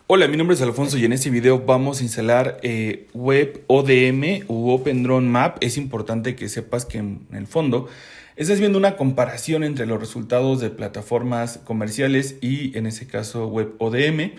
Hola, mi nombre es Alfonso y en este video vamos a instalar WebODM u Open Drone Map. Es importante que sepas que en el fondo estás viendo una comparación entre los resultados de plataformas comerciales y en ese caso WebODM.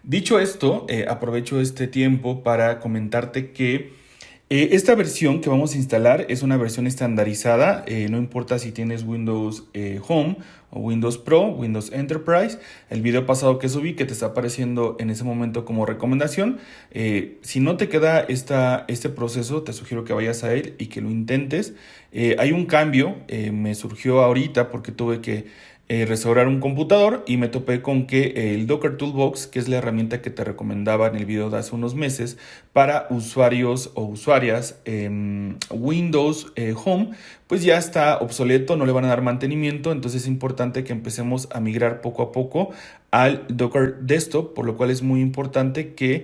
Dicho esto, aprovecho este tiempo para comentarte que esta versión que vamos a instalar es una versión estandarizada, no importa si tienes Windows Home o Windows Pro, Windows Enterprise. El video pasado que subí que te está apareciendo en ese momento como recomendación. Si no te queda este proceso, te sugiero que vayas a él y que lo intentes. Hay un cambio, me surgió ahorita porque tuve que restaurar un computador y me topé con que el Docker Toolbox, que es la herramienta que te recomendaba en el video de hace unos meses para usuarios o usuarias Windows Home, pues ya está obsoleto, no le van a dar mantenimiento, entonces es importante que empecemos a migrar poco a poco al Docker Desktop, por lo cual es muy importante que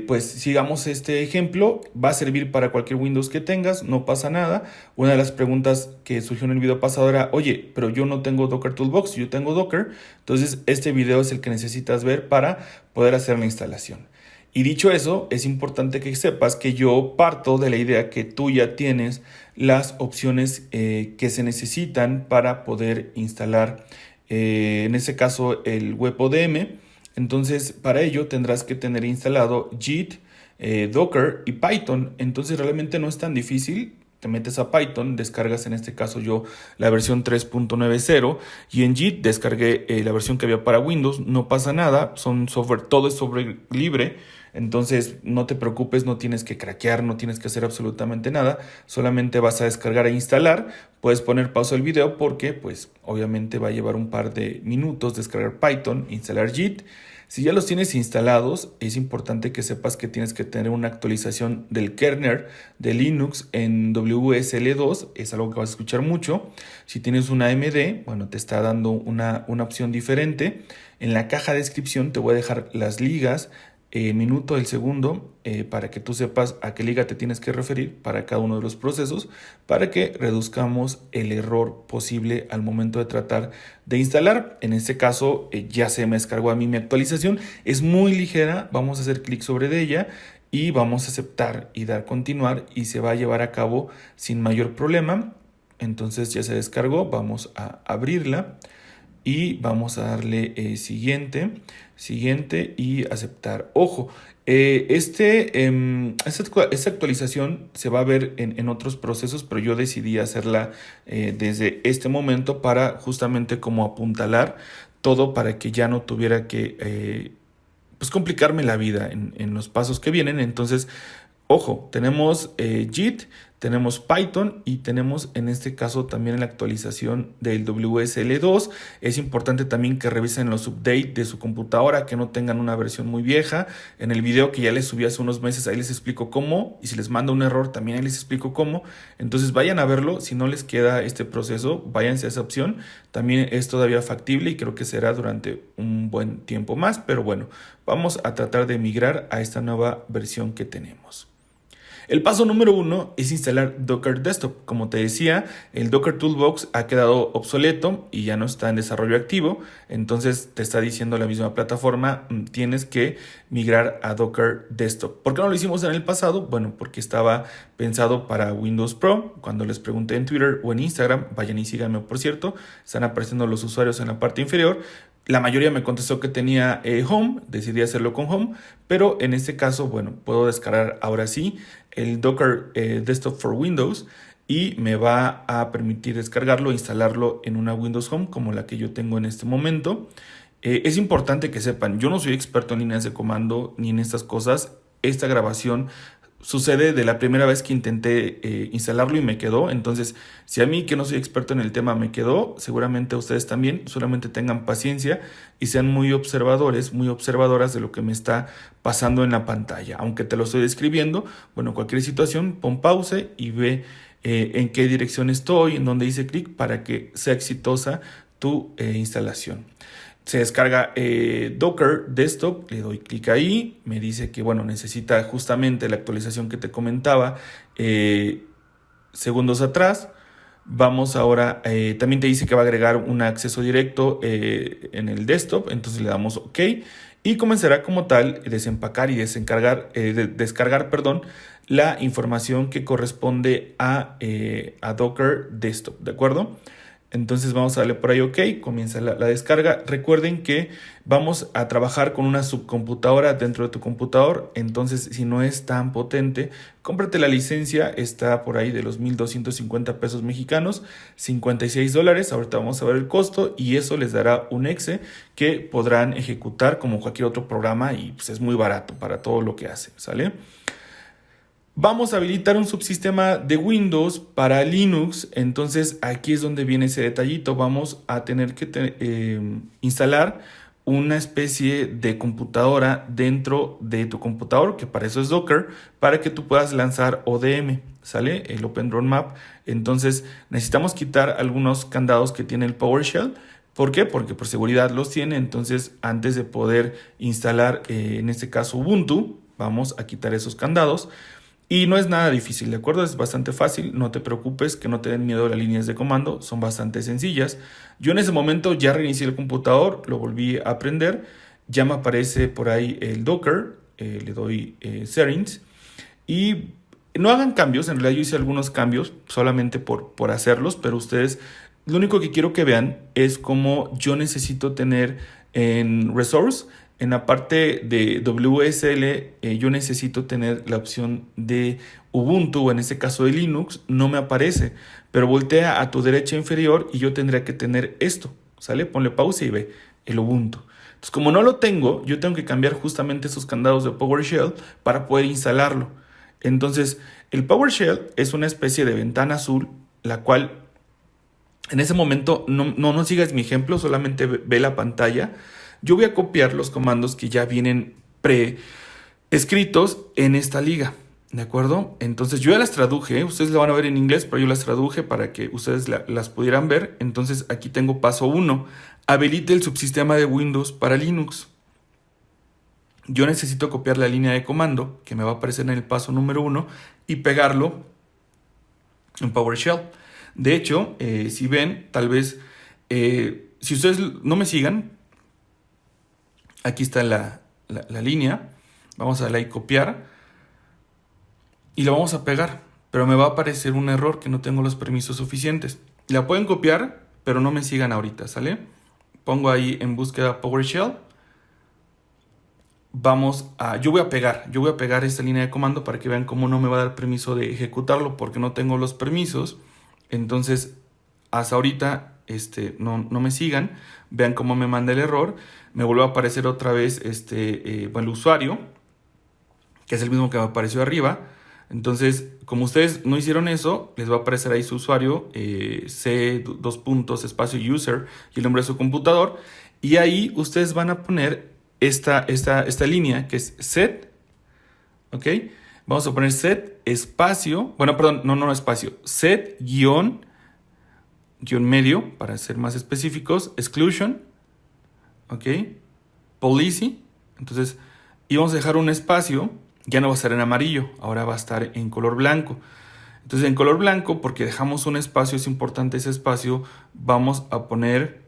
pues sigamos este ejemplo. Va a servir para cualquier Windows que tengas, no pasa nada. Una de las preguntas que surgió en el video pasado era, oye, pero yo no tengo Docker Toolbox, yo tengo Docker. Entonces este video es el que necesitas ver para poder hacer la instalación. Y dicho eso, es importante que sepas que yo parto de la idea que tú ya tienes las opciones que se necesitan para poder instalar, en este caso, el WebODM. Entonces, para ello tendrás que tener instalado Git, Docker y Python. Entonces, realmente no es tan difícil. Te metes a Python, descargas en este caso yo la versión 3.90 y en Git descargué la versión que había para Windows. No pasa nada, son software, todo es software libre. Entonces no te preocupes, no tienes que craquear, no tienes que hacer absolutamente nada, solamente vas a descargar e instalar. Puedes poner pausa el video porque pues obviamente va a llevar un par de minutos descargar Python, instalar Git. Si ya los tienes instalados, es importante que sepas que tienes que tener una actualización del kernel de Linux en WSL2, es algo que vas a escuchar mucho. Si tienes una AMD, bueno, te está dando una opción diferente. En la caja de descripción te voy a dejar las ligas, minuto del segundo, para que tú sepas a qué liga te tienes que referir para cada uno de los procesos, para que reduzcamos el error posible al momento de tratar de instalar. En este caso ya se me descargó a mí mi actualización, es muy ligera, vamos a hacer clic sobre ella y vamos a aceptar y dar continuar y se va a llevar a cabo sin mayor problema. Entonces ya se descargó, vamos a abrirla y vamos a darle siguiente y aceptar. Ojo, esta actualización se va a ver en otros procesos, pero yo decidí hacerla desde este momento para justamente como apuntalar todo para que ya no tuviera que pues complicarme la vida en los pasos que vienen. Entonces, ojo, tenemos Git, tenemos Python y tenemos en este caso también la actualización del WSL2. Es importante también que revisen los updates de su computadora, que no tengan una versión muy vieja. En el video que ya les subí hace unos meses, ahí les explico cómo. Y si les manda un error, también ahí les explico cómo. Entonces vayan a verlo. Si no les queda este proceso, váyanse a esa opción. También es todavía factible y creo que será durante un buen tiempo más. Pero bueno, vamos a tratar de migrar a esta nueva versión que tenemos. El paso número 1 es instalar Docker Desktop. Como te decía, el Docker Toolbox ha quedado obsoleto y ya no está en desarrollo activo. Entonces te está diciendo la misma plataforma, tienes que migrar a Docker Desktop. ¿Por qué no lo hicimos en el pasado? Bueno, porque estaba pensado para Windows Pro. Cuando les pregunté en Twitter o en Instagram, vayan y síganme por cierto, están apareciendo los usuarios en la parte inferior. La mayoría me contestó que tenía Home, decidí hacerlo con Home, pero en este caso, bueno, puedo descargar ahora sí el Docker Desktop for Windows y me va a permitir descargarlo e instalarlo en una Windows Home como la que yo tengo en este momento. Es importante que sepan, yo no soy experto en líneas de comando ni en estas cosas. Esta grabación sucede de la primera vez que intenté instalarlo y me quedó. Entonces, si a mí, que no soy experto en el tema, me quedó, seguramente a ustedes también. Solamente tengan paciencia y sean muy observadores, muy observadoras de lo que me está pasando en la pantalla. Aunque te lo estoy describiendo, bueno, cualquier situación, pon pause y ve en qué dirección estoy, en dónde hice clic para que sea exitosa tu instalación. Se descarga Docker Desktop, le doy clic ahí, me dice que bueno, necesita justamente la actualización que te comentaba segundos atrás. Vamos ahora, también te dice que va a agregar un acceso directo en el desktop, entonces le damos OK y comenzará como tal desempacar y descargar, perdón, la información que corresponde a Docker Desktop, ¿de acuerdo? Entonces vamos a darle por ahí OK, comienza la descarga. Recuerden que vamos a trabajar con una subcomputadora dentro de tu computador, entonces si no es tan potente, cómprate la licencia, está por ahí de los 1,250 pesos mexicanos, $56, ahorita vamos a ver el costo y eso les dará un exe que podrán ejecutar como cualquier otro programa y pues es muy barato para todo lo que hace, ¿sale? Vamos a habilitar un subsistema de Windows para Linux, entonces aquí es donde viene ese detallito. Vamos a tener que instalar una especie de computadora dentro de tu computador, que para eso es Docker, para que tú puedas lanzar ODM, ¿sale? El Open Drone Map. Entonces necesitamos quitar algunos candados que tiene el PowerShell. ¿Por qué? Porque por seguridad los tiene, entonces antes de poder instalar, en este caso Ubuntu, vamos a quitar esos candados. Y no es nada difícil, ¿de acuerdo? Es bastante fácil, no te preocupes, que no te den miedo las líneas de comando, son bastante sencillas. Yo en ese momento ya reinicié el computador, lo volví a prender, ya me aparece por ahí el Docker, le doy Settings y no hagan cambios, en realidad yo hice algunos cambios solamente por hacerlos, pero ustedes, lo único que quiero que vean es cómo yo necesito tener en Resource. En la parte de WSL, yo necesito tener la opción de Ubuntu, o en este caso de Linux, no me aparece, pero voltea a tu derecha inferior y yo tendría que tener esto, ¿sale? Ponle pausa y ve el Ubuntu. Entonces, como no lo tengo, yo tengo que cambiar justamente esos candados de PowerShell para poder instalarlo. Entonces, el PowerShell es una especie de ventana azul, la cual en ese momento no sigas mi ejemplo, solamente ve la pantalla. Yo voy a copiar los comandos que ya vienen preescritos en esta liga, ¿de acuerdo? Entonces yo ya las traduje, ustedes lo van a ver en inglés, pero yo las traduje para que ustedes las pudieran ver. Entonces aquí tengo paso 1, habilite el subsistema de Windows para Linux. Yo necesito copiar la línea de comando que me va a aparecer en el paso número 1 y pegarlo en PowerShell. De hecho, si ven, tal vez, si ustedes no me sigan, aquí está la línea, vamos a darle ahí copiar y la vamos a pegar, pero me va a aparecer un error que no tengo los permisos suficientes. La pueden copiar, pero no me sigan ahorita, ¿sale? Pongo ahí en búsqueda PowerShell. Yo voy a pegar esta línea de comando para que vean cómo no me va a dar permiso de ejecutarlo porque no tengo los permisos. Entonces, hasta ahorita no me sigan, vean cómo me manda el error, me vuelve a aparecer otra vez el usuario, que es el mismo que me apareció arriba. Entonces, como ustedes no hicieron eso, les va a aparecer ahí su usuario, C:2 user y el nombre de su computador, y ahí ustedes van a poner esta línea que es set, ¿ok? Vamos a poner set espacio, bueno, perdón, no espacio, set guión medio, para ser más específicos, exclusion, ¿ok? Policy, entonces, y vamos a dejar un espacio, ya no va a estar en amarillo, ahora va a estar en color blanco. Entonces, en color blanco, porque dejamos un espacio, es importante ese espacio, vamos a poner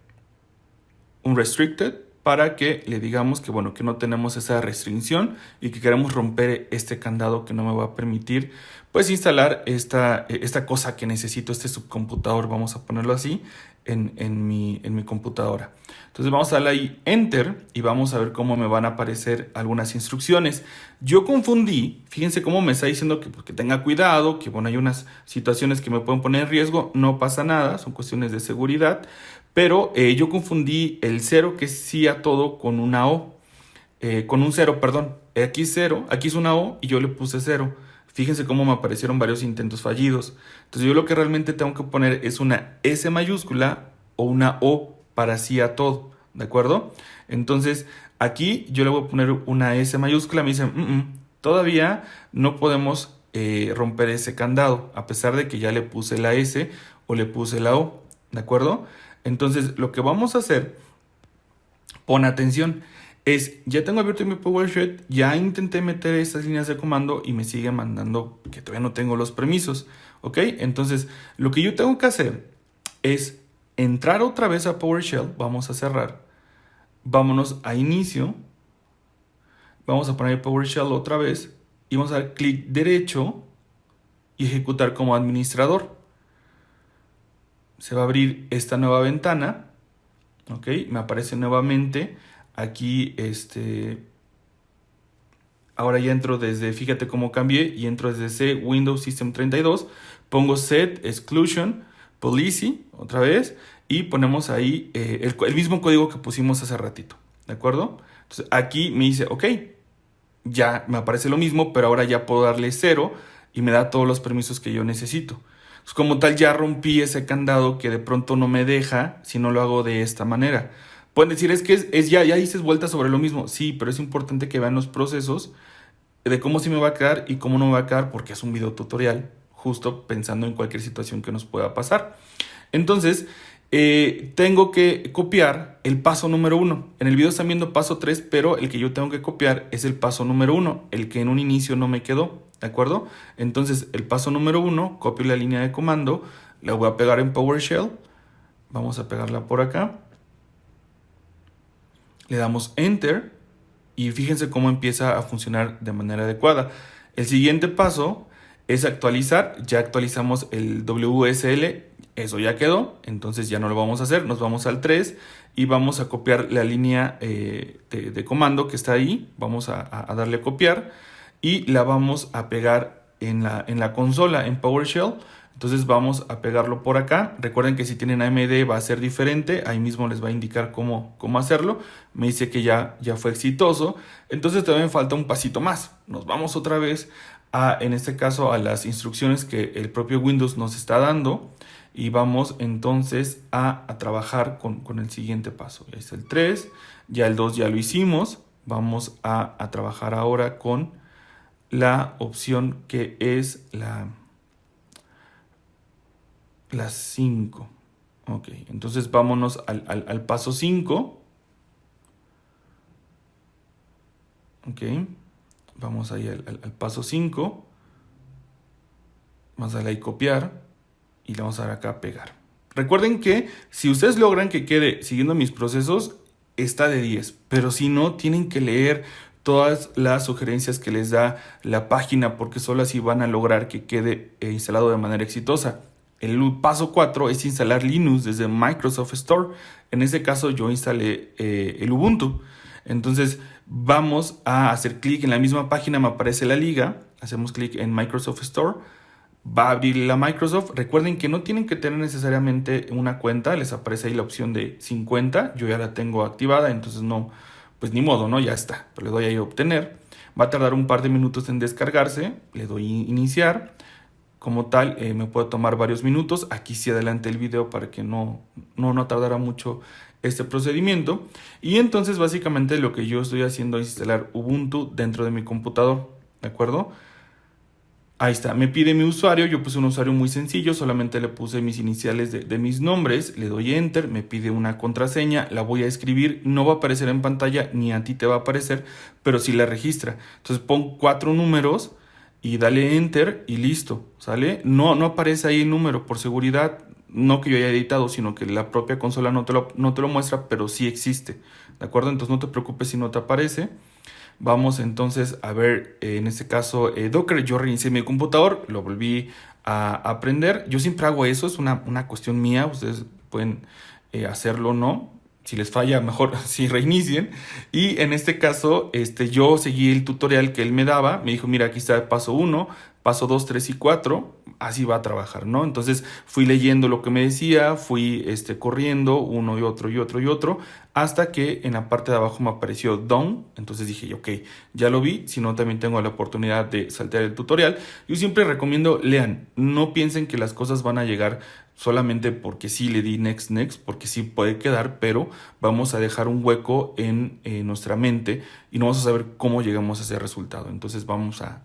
un restricted para que le digamos que, bueno, que no tenemos esa restricción y que queremos romper este candado que no me va a permitir, pues, instalar esta cosa que necesito, este subcomputador, vamos a ponerlo así, en mi computadora. Entonces vamos a darle ahí Enter y vamos a ver cómo me van a aparecer algunas instrucciones. Yo confundí, fíjense cómo me está diciendo que tenga cuidado, que bueno, hay unas situaciones que me pueden poner en riesgo, no pasa nada, son cuestiones de seguridad, pero yo confundí el 0, que es sí a todo, con una O, con un 0, perdón. Aquí 0, aquí es una O y yo le puse 0. Fíjense cómo me aparecieron varios intentos fallidos. Entonces yo lo que realmente tengo que poner es una S mayúscula o una O para sí a todo, ¿de acuerdo? Entonces aquí yo le voy a poner una S mayúscula, me dicen, todavía no podemos romper ese candado, a pesar de que ya le puse la S o le puse la O, ¿de acuerdo? Entonces lo que vamos a hacer, pon atención, Ya tengo abierto mi PowerShell, ya intenté meter estas líneas de comando y me sigue mandando que todavía no tengo los permisos, ¿ok? Entonces, lo que yo tengo que hacer es entrar otra vez a PowerShell, vamos a cerrar, vámonos a inicio, vamos a poner PowerShell otra vez y vamos a dar clic derecho y ejecutar como administrador. Se va a abrir esta nueva ventana, ¿ok? Me aparece nuevamente aquí ahora ya entro desde, fíjate cómo cambié, y entro desde C, Windows System 32, pongo Set Exclusion Policy otra vez y ponemos ahí el mismo código que pusimos hace ratito, ¿de acuerdo? Entonces aquí me dice, ok, ya me aparece lo mismo, pero ahora ya puedo darle 0 y me da todos los permisos que yo necesito. Entonces, como tal, ya rompí ese candado que de pronto no me deja si no lo hago de esta manera. Pueden decir, es que ya dices vueltas sobre lo mismo. Sí, pero es importante que vean los procesos de cómo sí me va a quedar y cómo no me va a quedar, porque es un video tutorial, justo pensando en cualquier situación que nos pueda pasar. Entonces, tengo que copiar el paso número 1. En el video están viendo paso 3, pero el que yo tengo que copiar es el paso número 1, el que en un inicio no me quedó, ¿de acuerdo? Entonces, el paso número 1, copio la línea de comando, la voy a pegar en PowerShell, vamos a pegarla por acá, le damos Enter y fíjense cómo empieza a funcionar de manera adecuada. El siguiente paso es actualizar, ya actualizamos el WSL, eso ya quedó, entonces ya no lo vamos a hacer, nos vamos al 3 y vamos a copiar la línea de comando que está ahí, vamos a darle a copiar y la vamos a pegar en la consola, en PowerShell. Entonces vamos a pegarlo por acá. Recuerden que si tienen AMD va a ser diferente. Ahí mismo les va a indicar cómo hacerlo. Me dice que ya fue exitoso. Entonces todavía me falta un pasito más. Nos vamos otra vez en este caso a las instrucciones que el propio Windows nos está dando. Y vamos entonces a trabajar con el siguiente paso. Es el 3. Ya el 2 ya lo hicimos. Vamos a trabajar ahora con la opción que es la 5. Ok, entonces vámonos al paso 5. Ok, vamos ahí al paso 5. Vamos a darle ahí copiar y le vamos a dar acá pegar. Recuerden que si ustedes logran que quede siguiendo mis procesos, está de 10. Pero si no, tienen que leer todas las sugerencias que les da la página, porque solo así van a lograr que quede instalado de manera exitosa. El paso 4 es instalar Linux desde Microsoft Store. En este caso yo instalé el Ubuntu. Entonces vamos a hacer clic en la misma página, me aparece la liga, hacemos clic en Microsoft Store, va a abrir la Microsoft. Recuerden que no tienen que tener necesariamente una cuenta, les aparece ahí la opción de 50, yo ya la tengo activada, entonces no, pues ni modo, ¿no? Ya está, pero le doy ahí a obtener. Va a tardar un par de minutos en descargarse, le doy iniciar. Como tal, me puede tomar varios minutos. Aquí sí adelante el video para que no tardara mucho este procedimiento. Y entonces básicamente lo que yo estoy haciendo es instalar Ubuntu dentro de mi computador, ¿de acuerdo? Ahí está, me pide mi usuario, yo puse un usuario muy sencillo, solamente le puse mis iniciales de mis nombres, le doy Enter, me pide una contraseña, la voy a escribir, no va a aparecer en pantalla, ni a ti te va a aparecer, pero sí la registra. Entonces pon 4 números y dale Enter y listo, ¿sale? No aparece ahí el número por seguridad, no que yo haya editado, sino que la propia consola no te lo muestra, pero sí existe, ¿de acuerdo? Entonces no te preocupes si no te aparece. Vamos entonces a ver, en este caso, Docker. Yo reinicié mi computador, lo volví a aprender. Yo siempre hago eso, es una cuestión mía. Ustedes pueden hacerlo o no. Si les falla, mejor si reinicien. Y en este caso, yo seguí el tutorial que él me daba. Me dijo, mira, aquí está el paso 1, paso 2, 3 y 4. Así va a trabajar, ¿no? Entonces fui leyendo lo que me decía, fui corriendo uno y otro y otro y otro, hasta que en la parte de abajo me apareció Done. Entonces dije, ok, ya lo vi, si no también tengo la oportunidad de saltear el tutorial. Yo siempre recomiendo, lean, no piensen que las cosas van a llegar solamente porque sí le di next, next, porque sí puede quedar, pero vamos a dejar un hueco en nuestra mente y no vamos a saber cómo llegamos a ese resultado. Entonces vamos a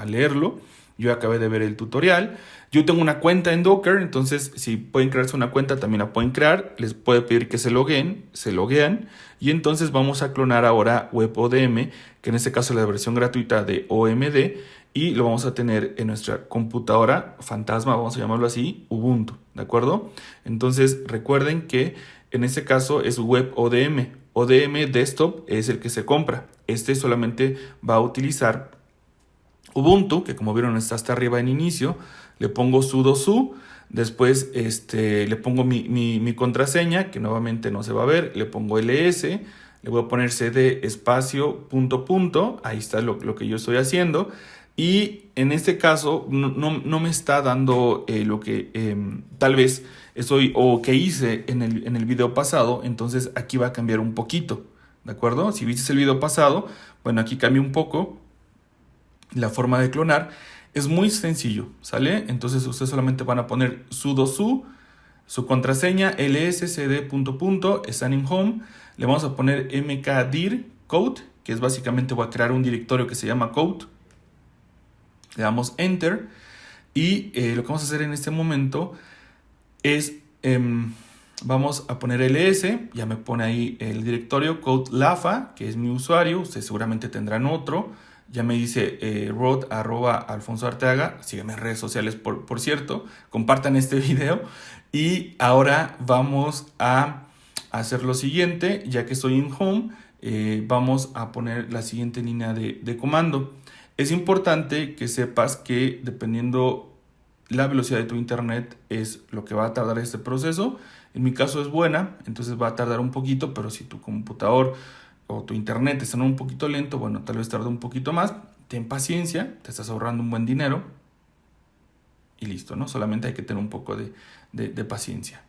leerlo. Yo acabé de ver el tutorial. Yo tengo una cuenta en Docker, entonces si pueden crearse una cuenta, también la pueden crear. Les puede pedir que se loguean y entonces vamos a clonar ahora WebODM, que en este caso es la versión gratuita de OMD, y lo vamos a tener en nuestra computadora fantasma, vamos a llamarlo así, Ubuntu, ¿de acuerdo? Entonces recuerden que en este caso es WebODM. ODM Desktop es el que se compra. Este solamente va a utilizar Ubuntu, que como vieron está hasta arriba en inicio. Le pongo sudo su, después le pongo mi contraseña, que nuevamente no se va a ver, le pongo ls, le voy a poner cd espacio punto punto, ahí está lo que yo estoy haciendo, y en este caso no me está dando lo que tal vez estoy o que hice en el video pasado, entonces aquí va a cambiar un poquito, ¿de acuerdo? Si viste el video pasado, bueno, aquí cambia un poco la forma de clonar. Es muy sencillo, ¿sale? Entonces ustedes solamente van a poner sudo su contraseña, lscd punto punto, están en home, le vamos a poner mkdir code, que es básicamente voy a crear un directorio que se llama code, le damos enter y lo que vamos a hacer en este momento es vamos a poner ls, ya me pone ahí el directorio code lafa, que es mi usuario, ustedes seguramente tendrán otro. Ya me dice rod@Alfonso Arteaga. Sígueme en redes sociales, por cierto. Compartan este video. Y ahora vamos a hacer lo siguiente. Ya que estoy en home, vamos a poner la siguiente línea de comando. Es importante que sepas que dependiendo la velocidad de tu internet es lo que va a tardar este proceso. En mi caso es buena, entonces va a tardar un poquito, pero si tu computador o tu internet está un poquito lento, bueno, tal vez tarde un poquito más. Ten paciencia, te estás ahorrando un buen dinero y listo, ¿no? Solamente hay que tener un poco de paciencia.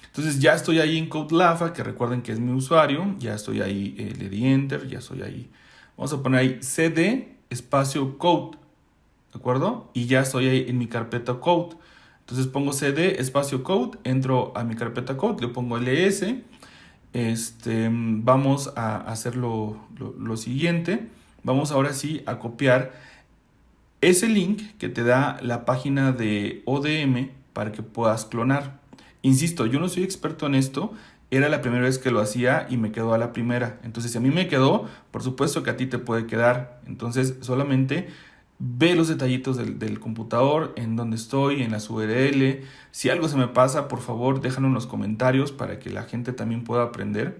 Entonces ya estoy ahí en CodeLafa, que recuerden que es mi usuario, ya estoy ahí, le di enter, ya estoy ahí. Vamos a poner ahí cd espacio code, ¿de acuerdo? Y ya estoy ahí en mi carpeta code. Entonces pongo cd espacio code, entro a mi carpeta code, le pongo ls. Vamos a hacer lo siguiente. Vamos ahora sí a copiar ese link que te da la página de ODM para que puedas clonar. Insisto, yo no soy experto en esto. Era la primera vez que lo hacía y me quedó a la primera. Entonces, si a mí me quedó, por supuesto que a ti te puede quedar. Entonces, solamente ve los detallitos del computador, en dónde estoy, en las URL. Si algo se me pasa, por favor, déjalo en los comentarios para que la gente también pueda aprender.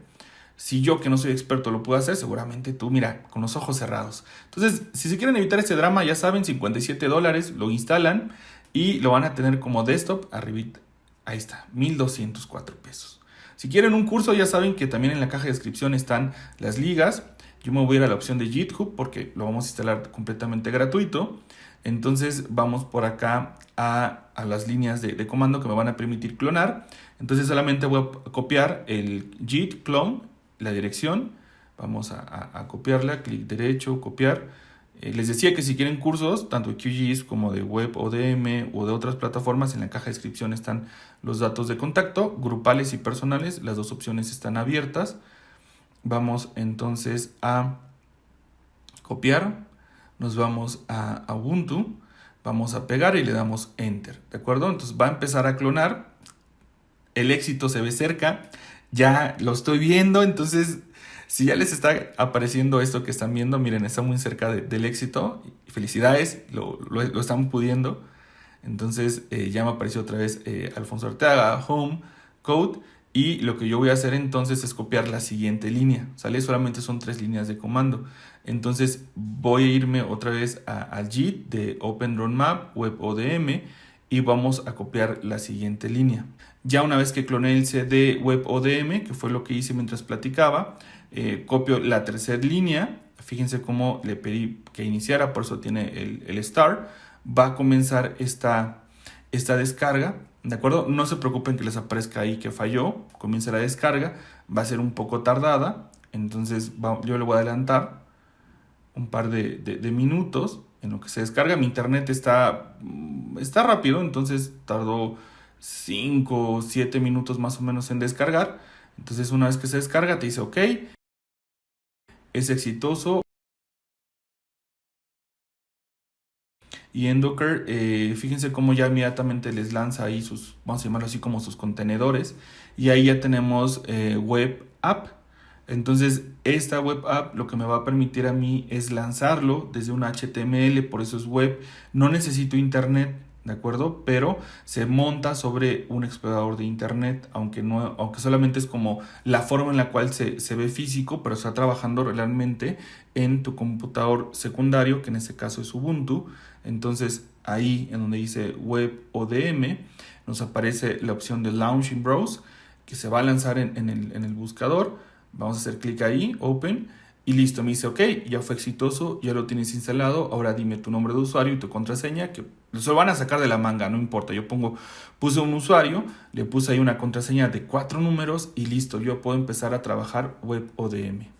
Si yo, que no soy experto, lo puedo hacer, seguramente tú, mira, con los ojos cerrados. Entonces, si se quieren evitar este drama, ya saben, $57, lo instalan y lo van a tener como desktop arribita. Ahí está, 1,204 pesos. Si quieren un curso, ya saben que también en la caja de descripción están las ligas. Yo me voy a ir a la opción de GitHub porque lo vamos a instalar completamente gratuito. Entonces vamos por acá a las líneas de comando que me van a permitir clonar. Entonces solamente voy a copiar el git clone, la dirección. Vamos a copiarla, clic derecho, copiar. Les decía que si quieren cursos, tanto de QGIS como de WebODM o de otras plataformas, en la caja de descripción están los datos de contacto, grupales y personales. Las dos opciones están abiertas. Vamos entonces a copiar, nos vamos a Ubuntu, vamos a pegar y le damos Enter, ¿de acuerdo? Entonces va a empezar a clonar, el éxito se ve cerca, ya lo estoy viendo, entonces si ya les está apareciendo esto que están viendo, miren, está muy cerca del éxito, felicidades, lo están pudiendo. Entonces ya me apareció otra vez Alfonso Arteaga, Home, Code. Y lo que yo voy a hacer entonces es copiar la siguiente línea, ¿sale? Solamente son 3 líneas de comando. Entonces voy a irme otra vez al JIT de OpenDrawingMap, WebODM, y vamos a copiar la siguiente línea. Ya una vez que cloné el CD WebODM, que fue lo que hice mientras platicaba, copio la tercera línea. Fíjense cómo le pedí que iniciara, por eso tiene el start. Va a comenzar esta descarga, ¿de acuerdo? No se preocupen que les aparezca ahí que falló. Comienza la descarga, va a ser un poco tardada, entonces yo le voy a adelantar un par de minutos en lo que se descarga. Mi internet está rápido, entonces tardó 5 o 7 minutos más o menos en descargar. Entonces una vez que se descarga te dice ok, es exitoso. Y en Docker, fíjense cómo ya inmediatamente les lanza ahí sus, vamos a llamarlo así como sus contenedores. Y ahí ya tenemos web app. Entonces, esta web app lo que me va a permitir a mí es lanzarlo desde un HTML, por eso es web. No necesito internet, ¿de acuerdo? Pero se monta sobre un explorador de internet, aunque, no, aunque solamente es como la forma en la cual se ve físico, pero está trabajando realmente en tu computador secundario, que en este caso es Ubuntu. Entonces, ahí en donde dice web ODM, nos aparece la opción de Launch in Browse, que se va a lanzar en el buscador. Vamos a hacer clic ahí, Open, y listo. Me dice, ok, ya fue exitoso, ya lo tienes instalado. Ahora dime tu nombre de usuario y tu contraseña, que se lo van a sacar de la manga, no importa. Puse un usuario, le puse ahí una contraseña de 4 números y listo. Yo puedo empezar a trabajar web ODM.